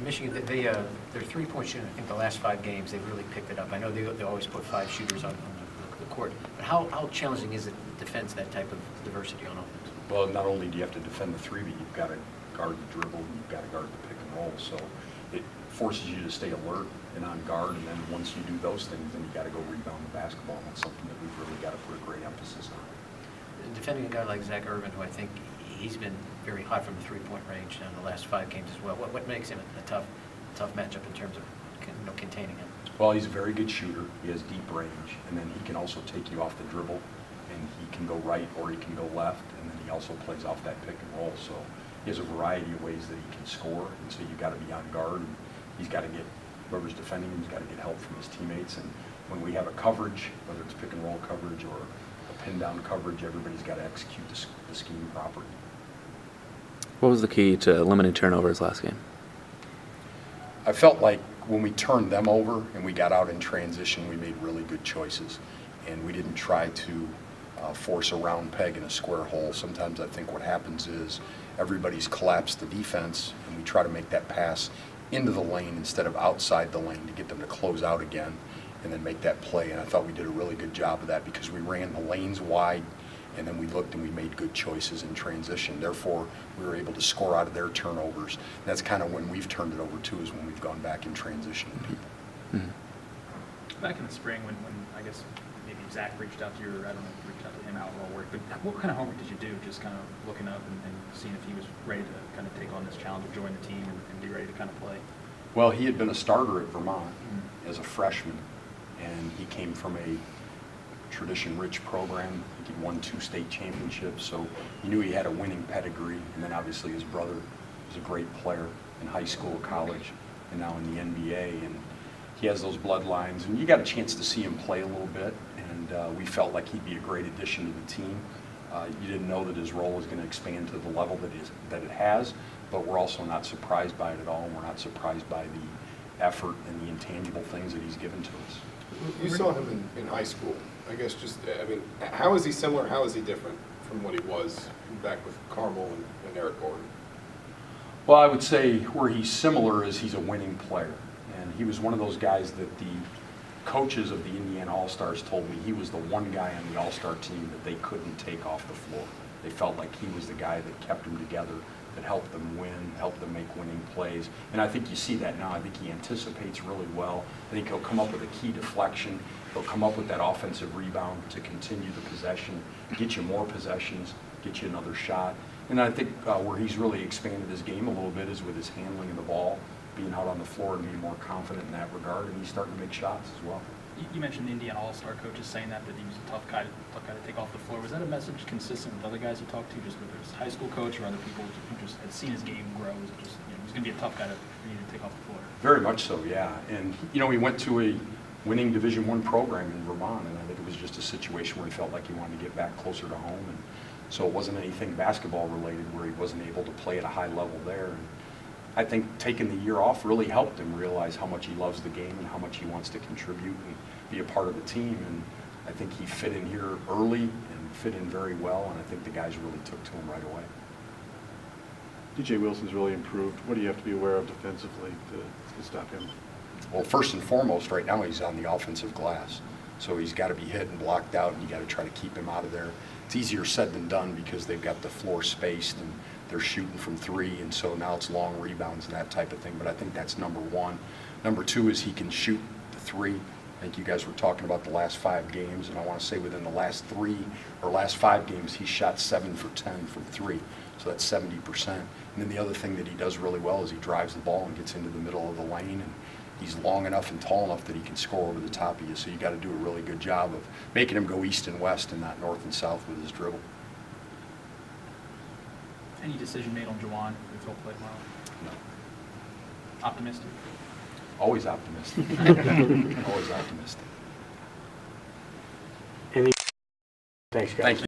Michigan, their three-point shooting, I think the last 5 games, they've really picked it up. I know they always put 5 shooters on the court, but how challenging is it to defend that type of diversity on offense? Well, not only do you have to defend the three, but you've got to guard the dribble, you've got to guard the pick and roll. So it forces you to stay alert and on guard, and then once you do those things, then you got to go rebound the basketball, and that's something that we've really got to put a great emphasis on. Defending a guy like Zach Irvin, who I think he's been very hot from the three-point range in the last 5 games as well. What makes him a tough matchup in terms of containing him? Well, he's a very good shooter. He has deep range, and then he can also take you off the dribble, and he can go right or he can go left, and then he also plays off that pick and roll. So he has a variety of ways that he can score, and so you've got to be on guard. And he's got to get, whoever's defending him, he's got to get help from his teammates. And when we have a coverage, whether it's pick and roll coverage or a pin down coverage, everybody's got to execute the scheme properly. What was the key to limiting turnovers last game? I felt like when we turned them over and we got out in transition, we made really good choices. And we didn't try to force a round peg in a square hole. Sometimes I think what happens is everybody's collapsed the defense, and we try to make that pass into the lane instead of outside the lane to get them to close out again and then make that play. And I thought we did a really good job of that because we ran the lanes wide, and then we looked and we made good choices in transition. Therefore, we were able to score out of their turnovers. And that's kind of when we've turned it over too, is when we've gone back in transition to people. Mm-hmm. Back in the spring when I guess maybe Zach reached out to you, or I don't know if you reached out to him out all work, but what kind of homework did you do? Just kind of looking up and seeing if he was ready to kind of take on this challenge of join the team and be ready to kind of play? Well, he had been a starter at Vermont as a freshman, and he came from a tradition-rich program. I think he won 2 state championships, so he knew he had a winning pedigree. And then obviously his brother was a great player in high school, college, and now in the NBA. And he has those bloodlines, and you got a chance to see him play a little bit, and we felt like he'd be a great addition to the team. You didn't know that his role was going to expand to the level that it has, but we're also not surprised by it at all, and we're not surprised by the effort and the intangible things that he's given to us. You saw him in high school. I guess how is he similar? How is he different from what he was back with Carmel and Eric Gordon? Well, I would say where he's similar is he's a winning player. And he was one of those guys that the coaches of the Indiana All-Stars told me he was the one guy on the All-Star team that they couldn't take off the floor. They felt like he was the guy that kept them together, that helped them win, helped them make winning plays. And I think you see that now. I think he anticipates really well. I think he'll come up with a key deflection. He'll come up with that offensive rebound to continue the possession, get you more possessions, get you another shot. And I think where he's really expanded his game a little bit is with his handling of the ball, being out on the floor and being more confident in that regard, and he's starting to make shots as well. You mentioned the Indiana All-Star coaches saying that he was a tough guy to take off the floor. Was that a message consistent with other guys you talked to, just whether it's high school coach or other people who just had seen his game grow? Was it just, he's going to be a tough guy for you to take off the floor? Very much so, yeah. And, he went to a winning Division I program in Vermont, and I think it was just a situation where he felt like he wanted to get back closer to home. And so it wasn't anything basketball related where he wasn't able to play at a high level there. And I think taking the year off really helped him realize how much he loves the game and how much he wants to contribute and be a part of the team. And I think he fit in here early and fit in very well, and I think the guys really took to him right away. DJ Wilson's really improved. What do you have to be aware of defensively to stop him? Well, first and foremost, right now he's on the offensive glass. So he's got to be hit and blocked out, and you got to try to keep him out of there. It's easier said than done because they've got the floor spaced and they're shooting from 3, and so now it's long rebounds and that type of thing. But I think that's number 1. Number 2 is he can shoot the 3. I think you guys were talking about the last 5 games, and I want to say within the last 5 games, he shot 7 for 10 from 3. So that's 70%. And then the other thing that he does really well is he drives the ball and gets into the middle of the lane, and he's long enough and tall enough that he can score over the top of you. So you got to do a really good job of making him go east and west and not north and south with his dribble. Any decision made on Juwan if he'll play tomorrow? No. Optimistic? Always optimistic. Always optimistic. Thanks, guys. Thank you.